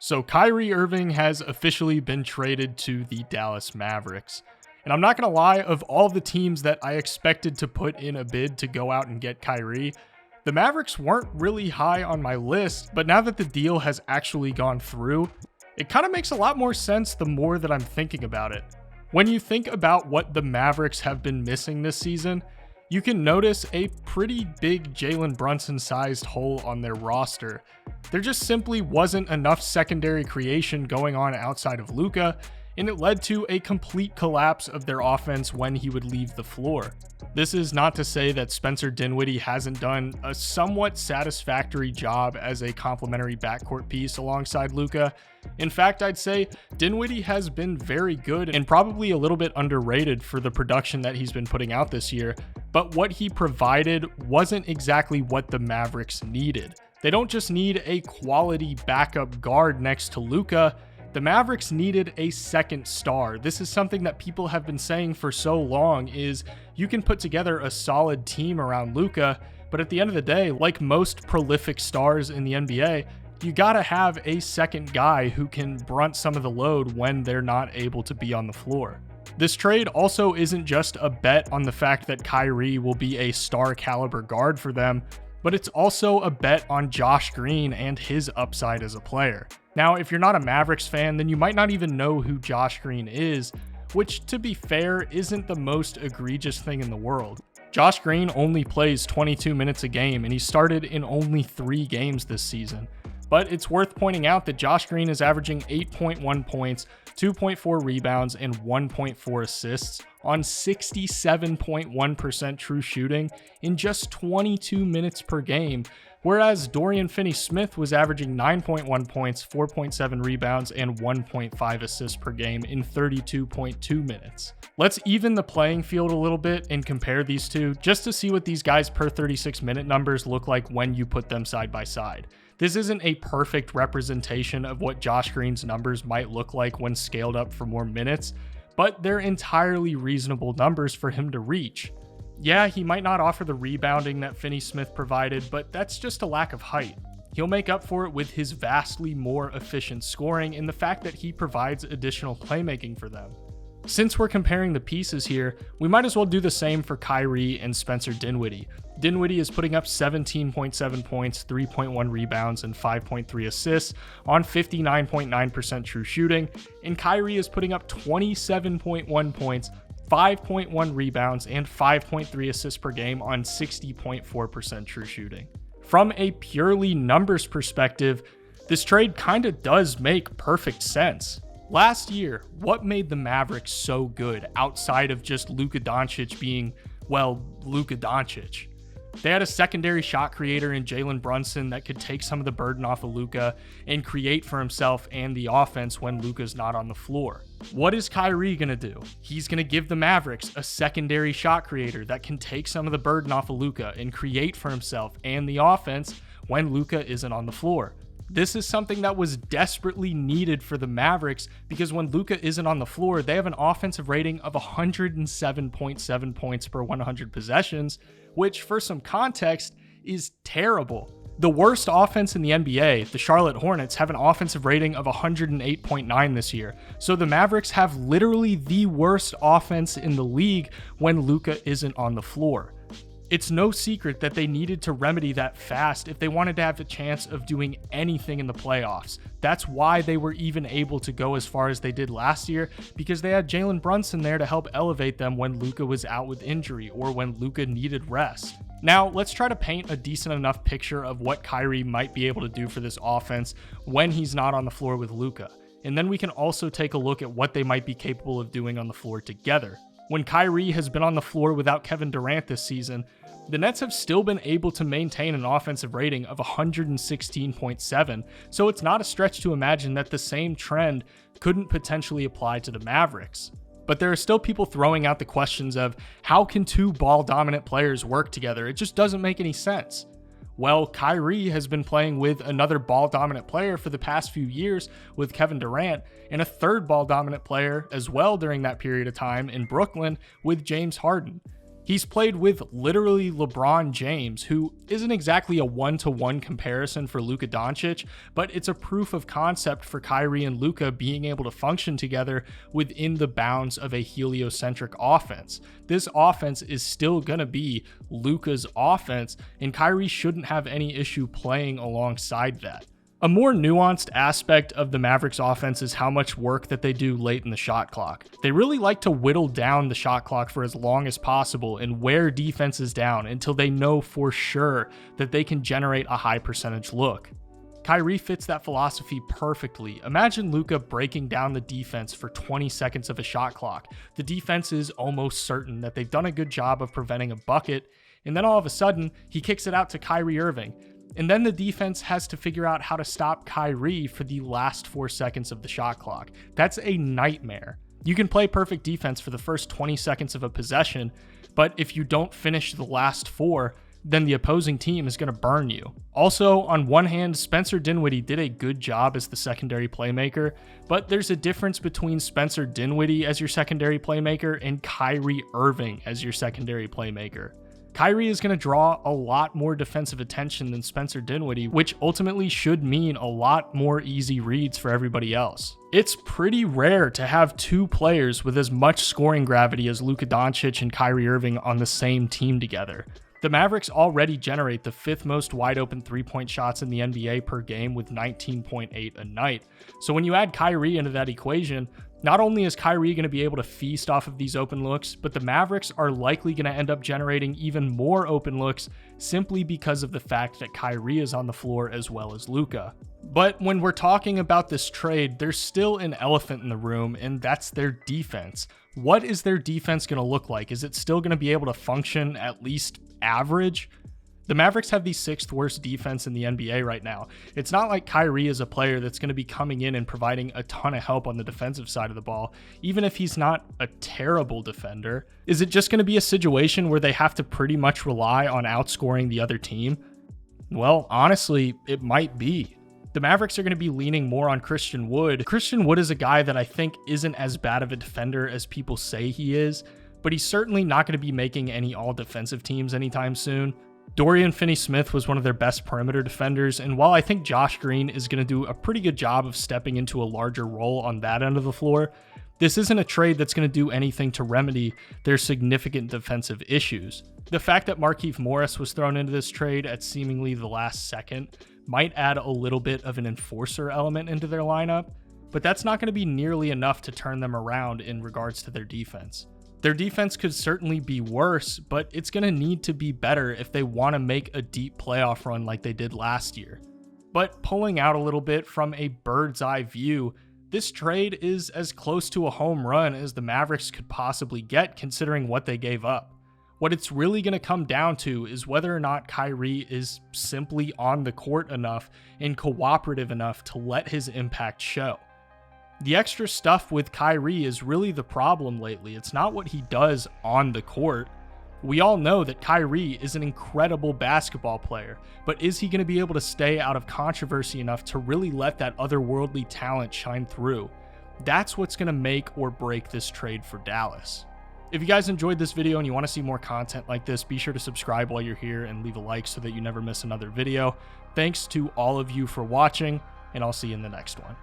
So Kyrie Irving has officially been traded to the Dallas Mavericks. And I'm not going to lie, of all the teams that I expected to put in a bid to go out and get Kyrie, the Mavericks weren't really high on my list, but now that the deal has actually gone through, it kind of makes a lot more sense the more that I'm thinking about it. When you think about what the Mavericks have been missing this season, you can notice a pretty big Jalen Brunson-sized hole on their roster. There just simply wasn't enough secondary creation going on outside of Luka, and it led to a complete collapse of their offense when he would leave the floor. This is not to say that Spencer Dinwiddie hasn't done a somewhat satisfactory job as a complementary backcourt piece alongside Luka. In fact, I'd say Dinwiddie has been very good and probably a little bit underrated for the production that he's been putting out this year, but what he provided wasn't exactly what the Mavericks needed. They don't just need a quality backup guard next to Luka. The Mavericks needed a second star. This is something that people have been saying for so long, is you can put together a solid team around Luka, but at the end of the day, like most prolific stars in the NBA, you gotta have a second guy who can brunt some of the load when they're not able to be on the floor. This trade also isn't just a bet on the fact that Kyrie will be a star caliber guard for them, but it's also a bet on Josh Green and his upside as a player. Now, if you're not a Mavericks fan, then you might not even know who Josh Green is, which, to be fair, isn't the most egregious thing in the world. Josh Green only plays 22 minutes a game, and he started in only 3 games this season. But it's worth pointing out that Josh Green is averaging 8.1 points, 2.4 rebounds, and 1.4 assists on 67.1% true shooting in just 22 minutes per game, whereas Dorian Finney-Smith was averaging 9.1 points, 4.7 rebounds, and 1.5 assists per game in 32.2 minutes. Let's even the playing field a little bit and compare these two just to see what these guys per 36-minute numbers look like when you put them side by side. This isn't a perfect representation of what Josh Green's numbers might look like when scaled up for more minutes, but they're entirely reasonable numbers for him to reach. Yeah, he might not offer the rebounding that Finney-Smith provided, but that's just a lack of height. He'll make up for it with his vastly more efficient scoring and the fact that he provides additional playmaking for them. Since we're comparing the pieces here, we might as well do the same for Kyrie and Spencer Dinwiddie. Dinwiddie is putting up 17.7 points, 3.1 rebounds, and 5.3 assists on 59.9% true shooting, and Kyrie is putting up 27.1 points, 5.1 rebounds, and 5.3 assists per game on 60.4% true shooting. From a purely numbers perspective, this trade kinda does make perfect sense. Last year, what made the Mavericks so good outside of just Luka Doncic being, well, Luka Doncic? They had a secondary shot creator in Jalen Brunson that could take some of the burden off of Luka and create for himself and the offense when Luka's not on the floor. What is Kyrie going to do? He's going to give the Mavericks a secondary shot creator that can take some of the burden off of Luka and create for himself and the offense when Luka isn't on the floor. This is something that was desperately needed for the Mavericks because when Luka isn't on the floor, they have an offensive rating of 107.7 points per 100 possessions, which for some context is terrible. The worst offense in the NBA, the Charlotte Hornets, have an offensive rating of 108.9 this year. So the Mavericks have literally the worst offense in the league when Luka isn't on the floor. It's no secret that they needed to remedy that fast if they wanted to have a chance of doing anything in the playoffs. That's why they were even able to go as far as they did last year, because they had Jalen Brunson there to help elevate them when Luka was out with injury or when Luka needed rest. Now, let's try to paint a decent enough picture of what Kyrie might be able to do for this offense when he's not on the floor with Luka. And then we can also take a look at what they might be capable of doing on the floor together. When Kyrie has been on the floor without Kevin Durant this season, the Nets have still been able to maintain an offensive rating of 116.7, so it's not a stretch to imagine that the same trend couldn't potentially apply to the Mavericks. But there are still people throwing out the questions of how can two ball-dominant players work together? It just doesn't make any sense. Well, Kyrie has been playing with another ball-dominant player for the past few years with Kevin Durant, and a third ball-dominant player as well during that period of time in Brooklyn with James Harden. He's played with literally LeBron James, who isn't exactly a one-to-one comparison for Luka Doncic, but it's a proof of concept for Kyrie and Luka being able to function together within the bounds of a heliocentric offense. This offense is still going to be Luka's offense, and Kyrie shouldn't have any issue playing alongside that. A more nuanced aspect of the Mavericks offense is how much work that they do late in the shot clock. They really like to whittle down the shot clock for as long as possible and wear defenses down until they know for sure that they can generate a high percentage look. Kyrie fits that philosophy perfectly. Imagine Luka breaking down the defense for 20 seconds of a shot clock. The defense is almost certain that they've done a good job of preventing a bucket, and then all of a sudden, he kicks it out to Kyrie Irving. And then the defense has to figure out how to stop Kyrie for the last 4 seconds of the shot clock. That's a nightmare. You can play perfect defense for the first 20 seconds of a possession, but if you don't finish the last 4, then the opposing team is going to burn you. Also, on one hand, Spencer Dinwiddie did a good job as the secondary playmaker, but there's a difference between Spencer Dinwiddie as your secondary playmaker and Kyrie Irving as your secondary playmaker. Kyrie is going to draw a lot more defensive attention than Spencer Dinwiddie, which ultimately should mean a lot more easy reads for everybody else. It's pretty rare to have two players with as much scoring gravity as Luka Doncic and Kyrie Irving on the same team together. The Mavericks already generate the 5th most wide open 3-point shots in the NBA per game with 19.8 a night. So when you add Kyrie into that equation, not only is Kyrie going to be able to feast off of these open looks, but the Mavericks are likely going to end up generating even more open looks simply because of the fact that Kyrie is on the floor as well as Luka. But when we're talking about this trade, there's still an elephant in the room, and that's their defense. What is their defense going to look like? Is it still going to be able to function at least average? The Mavericks have the 6th worst defense in the NBA right now. It's not like Kyrie is a player that's going to be coming in and providing a ton of help on the defensive side of the ball, even if he's not a terrible defender. Is it just going to be a situation where they have to pretty much rely on outscoring the other team? Well, honestly, it might be. The Mavericks are going to be leaning more on Christian Wood. Christian Wood is a guy that I think isn't as bad of a defender as people say he is, but he's certainly not going to be making any all-defensive teams anytime soon. Dorian Finney-Smith was one of their best perimeter defenders, and while I think Josh Green is going to do a pretty good job of stepping into a larger role on that end of the floor, this isn't a trade that's going to do anything to remedy their significant defensive issues. The fact that Markieff Morris was thrown into this trade at seemingly the last second might add a little bit of an enforcer element into their lineup, but that's not going to be nearly enough to turn them around in regards to their defense. Their defense could certainly be worse, but it's going to need to be better if they want to make a deep playoff run like they did last year. But pulling out a little bit from a bird's eye view, this trade is as close to a home run as the Mavericks could possibly get considering what they gave up. What it's really going to come down to is whether or not Kyrie is simply on the court enough and cooperative enough to let his impact show. The extra stuff with Kyrie is really the problem lately. It's not what he does on the court. We all know that Kyrie is an incredible basketball player, but is he going to be able to stay out of controversy enough to really let that otherworldly talent shine through? That's what's going to make or break this trade for Dallas. If you guys enjoyed this video and you want to see more content like this, be sure to subscribe while you're here and leave a like so that you never miss another video. Thanks to all of you for watching, and I'll see you in the next one.